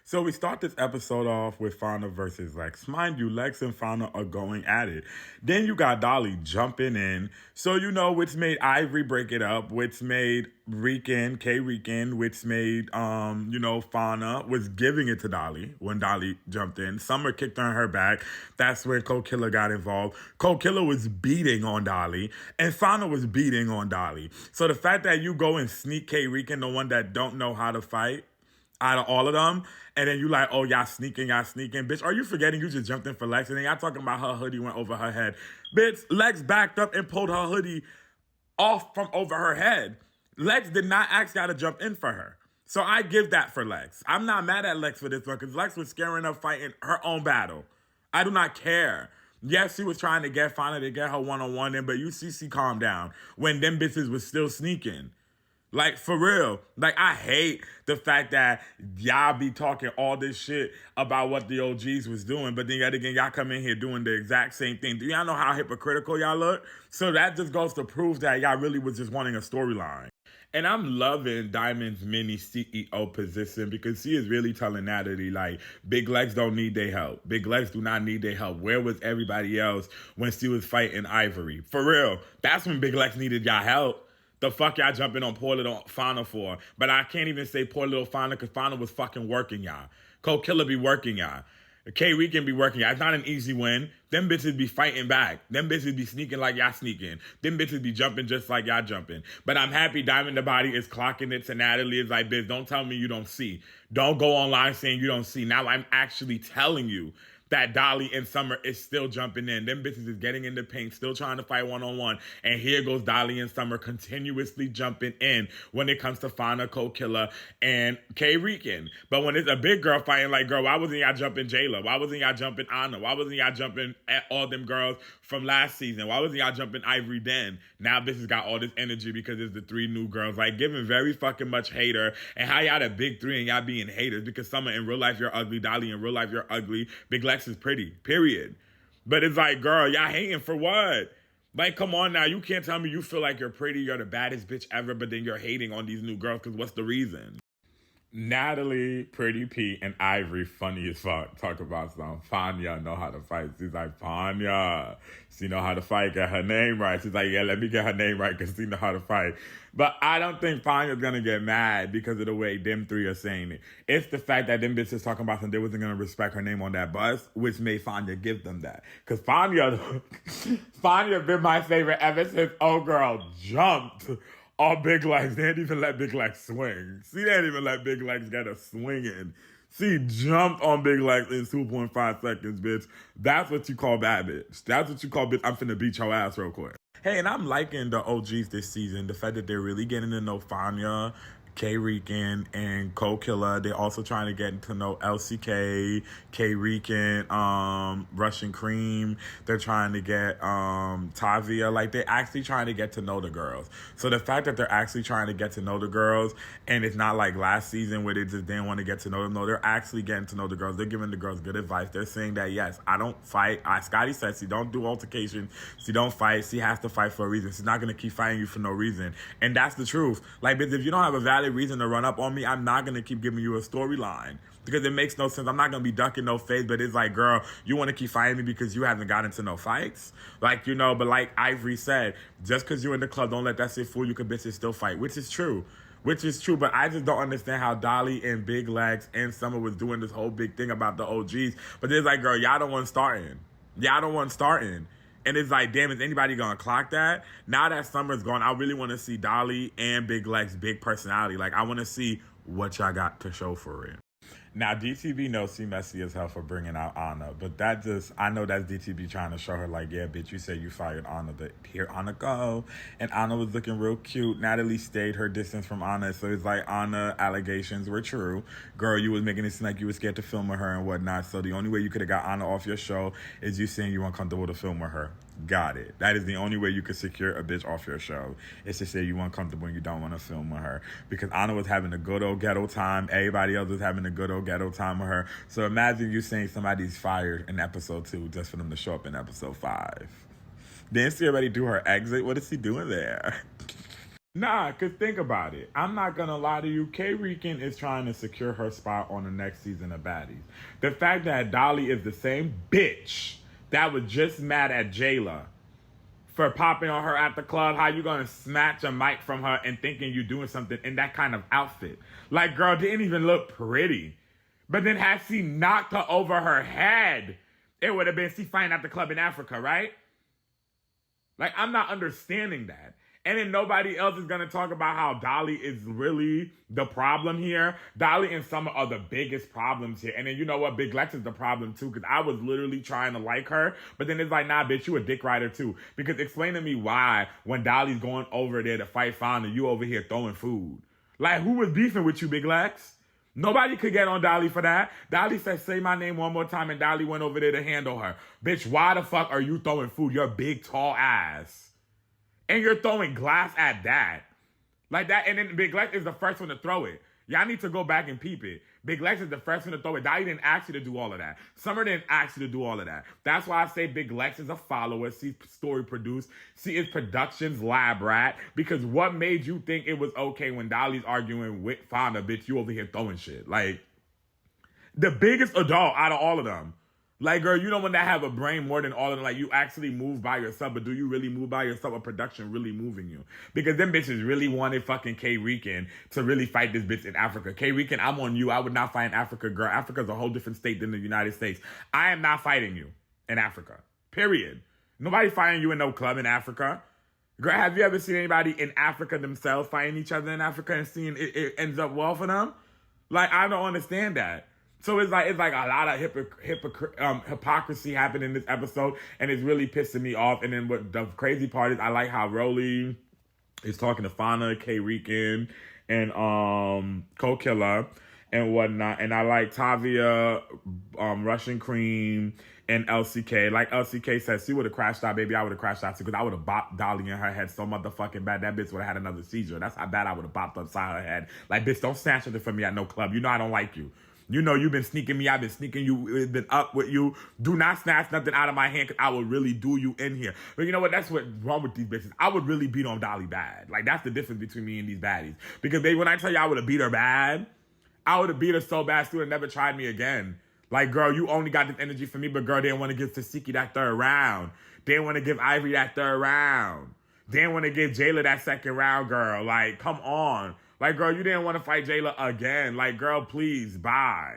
So we start this episode off with Fauna versus Lex. Mind you, Lex and Fauna are going at it. Then you got Dolly jumping in. So you know which made Ivory break it up, which made Rican, which made Fauna was giving it to Dolly when Dolly jumped in. Summer kicked on her back. That's where Cold Killer got involved. Cold Killer was beating on Dolly, and Fauna was beating on Dolly. So the fact that you go and sneak K Rican, the one that don't know how to fight, out of all of them, and then you like, oh, y'all sneaking. Bitch, are you forgetting you just jumped in for Lex? And then y'all talking about her hoodie went over her head. Bitch, Lex backed up and pulled her hoodie off from over her head. Lex did not ask y'all to jump in for her. So I give that for Lex. I'm not mad at Lex for this one because Lex was scaring her fighting her own battle. I do not care. Yes, she was trying to get Fauna to get her one-on-one in, but you see, she calmed down when them bitches was still sneaking. Like, for real. Like, I hate the fact that y'all be talking all this shit about what the OGs was doing, but then yet again, y'all come in here doing the exact same thing. Do y'all know how hypocritical y'all look? So that just goes to prove that y'all really was just wanting a storyline. And I'm loving Diamond's mini CEO position because she is really telling Natalie, like, Big Legs don't need their help. Big Legs do not need their help. Where was everybody else when she was fighting Ivory? For real. That's when Big Legs needed y'all help. The fuck y'all jumping on poor little Fauna for? But I can't even say poor little Fauna because Fauna was fucking working y'all. Cold Killer be working y'all. K Rican be working y'all. It's not an easy win. Them bitches be fighting back. Them bitches be sneaking like y'all sneaking. Them bitches be jumping just like y'all jumping. But I'm happy Diamond the Body is clocking it to Natalie. It's like, bitch, don't tell me you don't see. Don't go online saying you don't see. Now I'm actually telling you that Dolly and Summer is still jumping in. Them bitches is getting in the paint, still trying to fight one-on-one. And here goes Dolly and Summer continuously jumping in when it comes to Fauna, Cold Killer, and K Rican. But when it's a big girl fighting, like, girl, why wasn't y'all jumping Jayla? Why wasn't y'all jumping Anna? Why wasn't y'all jumping at all them girls from last season? Why wasn't y'all jumping Ivory then? Now this has got all this energy because it's the three new girls. Like, giving very fucking much hater. And how y'all the big three and y'all being haters because Summer in real life you're ugly, Dolly in real life you're ugly, Big Lex is pretty, period. But it's like, girl, y'all hating for what? Like, come on now. You can't tell me you feel like you're pretty, you're the baddest bitch ever, but then you're hating on these new girls because what's the reason? Natalie, Pretty P, and Ivory funny as fuck. Talk about some. Fanya know how to fight. She's like, Fanya. She know how to fight. Get her name right. She's like, yeah, let me get her name right because she know how to fight. But I don't think Fanya's going to get mad because of the way them three are saying it. It's the fact that them bitches talking about something they wasn't going to respect her name on that bus, which made Fanya give them that. Because Fanya been my favorite ever since old girl jumped on Big Legs. They didn't even let Big Legs swing. She didn't even let Big Legs get a swing in. She jumped on Big Legs in 2.5 seconds, bitch. That's what you call bad, bitch. That's what you call, bitch, I'm finna beat your ass real quick. Hey, and I'm liking the OGs this season. The fact that they're really getting to know Fanya, K Rican, and Cold Killer. They're also trying to get to know LCK, K Rican, Russian Cream. They're trying to get Tavia. Like, they're actually trying to get to know the girls. So the fact that they're actually trying to get to know the girls, and it's not like last season where they just didn't want to get to know them. No, they're actually getting to know the girls. They're giving the girls good advice. They're saying that, yes, I don't fight. Scotty says she don't do altercation. She don't fight. She has to fight for a reason. She's not going to keep fighting you for no reason. And that's the truth. Like, if you don't have a valid reason to run up on me, I'm not going to keep giving you a storyline because it makes no sense. I'm not going to be ducking no face, but it's like, girl, you want to keep fighting me because you haven't gotten into no fights? Like, but like Ivory said, just because you're in the club, don't let that shit fool you because bitches still fight, which is true. But I just don't understand how Dolly and Big Legs and Summer was doing this whole big thing about the OGs. But it's like, girl, y'all don't want starting. And it's like, damn, is anybody going to clock that? Now that Summer's gone, I really want to see Dolly and Big Legs' big personality. Like, I want to see what y'all got to show for it. Now, DTV knows she messy as hell for bringing out Anna, but I know that's DTV trying to show her, like, yeah, bitch, you said you fired Anna, but here Anna go. And Anna was looking real cute. Natalie stayed her distance from Anna, so it's like Anna allegations were true. Girl, you was making it seem like you were scared to film with her and whatnot, so the only way you could have got Anna off your show is you saying you weren't comfortable to film with her. Got it. That is the only way you could secure a bitch off your show, is to say you weren't comfortable and you don't want to film with her. Because Anna was having a good old ghetto time. Everybody else was having a good old ghetto time with her. So imagine you saying somebody's fired in episode 2 just for them to show up in episode 5. Didn't see everybody do her exit. What is she doing there? Nah, cause think about it. I'm not gonna lie to you. K Rican is trying to secure her spot on the next season of Baddies. The fact that Dolly is the same bitch that was just mad at Jayla for popping on her at the club, how you gonna snatch a mic from her and thinking you're doing something in that kind of outfit? Like, girl, didn't even look pretty. But then had she knocked her over her head, it would have been she fighting at the club in Africa, right? Like, I'm not understanding that. And then nobody else is going to talk about how Dolly is really the problem here. Dolly and Summer are the biggest problems here. And then you know what? Big Lex is the problem too, because I was literally trying to like her. But then it's like, nah, bitch, you a dick rider too. Because explain to me why when Dolly's going over there to fight Fonda, you over here throwing food. Like, who was beefing with you, Big Lex? Nobody could get on Dolly for that. Dolly said, say my name one more time, and Dolly went over there to handle her. Bitch, why the fuck are you throwing food? Your big, tall ass. And you're throwing glass at that. Like that, and then Big Lex is the first one to throw it. Y'all need to go back and peep it. Big Lex is the first one to throw it. Dolly didn't ask you to do all of that. Summer didn't ask you to do all of that. That's why I say Big Lex is a follower. She's story produced. She is production's lab rat. Because what made you think it was okay when Dolly's arguing with Fonda, bitch, you over here throwing shit? Like, the biggest adult out of all of them. Like, girl, you don't want to have a brain more than all of them. Like, you actually move by yourself, but do you really move by yourself or production really moving you? Because them bitches really wanted fucking K Rican to really fight this bitch in Africa. K Rican, I'm on you. I would not fight in Africa, girl. Africa's a whole different state than the United States. I am not fighting you in Africa. Period. Nobody fighting you in no club in Africa. Girl, have you ever seen anybody in Africa themselves fighting each other in Africa and seeing it ends up well for them? Like, I don't understand that. So it's like a lot of hypocrisy happened in this episode, and it's really pissing me off. And then what the crazy part is, I like how Rolly is talking to Fauna, K Rican, and Co-Killer and whatnot. And I like Tavia, Russian Cream, and LCK. Like LCK says, she would have crashed out, baby. I would have crashed out too, because I would have bopped Dolly in her head so motherfucking bad. That bitch would have had another seizure. That's how bad I would have bopped upside her head. Like, bitch, don't snatch something from me at no club. You know I don't like you. You know you've been sneaking me. I've been sneaking you. It's been up with you. Do not snatch nothing out of my hand, because I will really do you in here. But you know what? That's what's wrong with these bitches. I would really beat on Dolly bad. Like, that's the difference between me and these baddies. Because when I tell you I would have beat her bad, I would have beat her so bad she would have never tried me again. Like, girl, you only got this energy for me, but girl, they didn't want to give Tasiki that third round. They didn't want to give Ivory that third round. They didn't want to give Jayla that second round, girl. Like, come on. Like, girl, you didn't want to fight Jayla again. Like, girl, please, bye.